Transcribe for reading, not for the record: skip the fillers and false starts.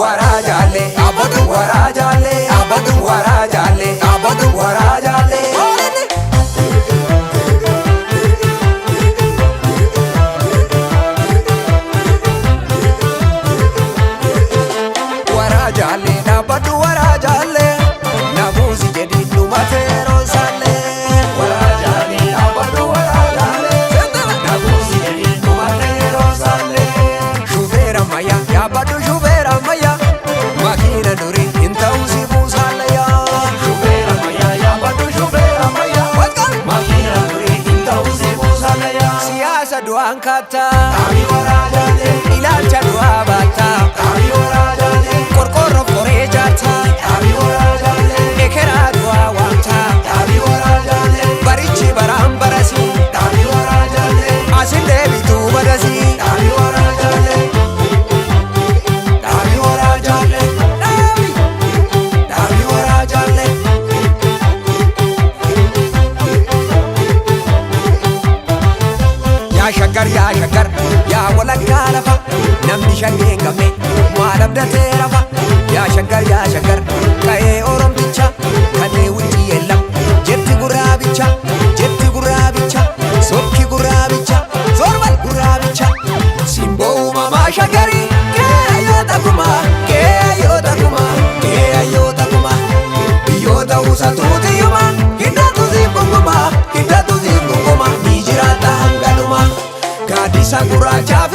warajalle abadu warajalle abadu warajalle abadu warajalle warajalle abadu warajalle namusi jadi numatero sale warajalle abadu warajalle namusi jadi numatero sale shubera maya abadu shubera maya makina duri intausi musale ya shubera maya abadu shubera maya makina duri intausi musale ya siyasa duan kata abi warajalle ilaalcha du'a bata abi warajalle korkoro fore jata abi warajalle ekera du'a wanta abi warajalle barichi baram barasi abi warajalle asinde bitu badasi abi warajalle abi warajalle abi warajalle ya shagar ya walakka lafa namni shangeen qabne maal abdatee rafa ya shagar ka'ee oromticha kanee wujji yeellam jetti gurraabicha sokki gurraabicha zorbal gurraabicha simboo uumamaa shagarii keeyyoota kuma biyyoota usatuutiyuma hidhatu siif gunguma ni jiraata hangaluma gaaddisa gurraachaaf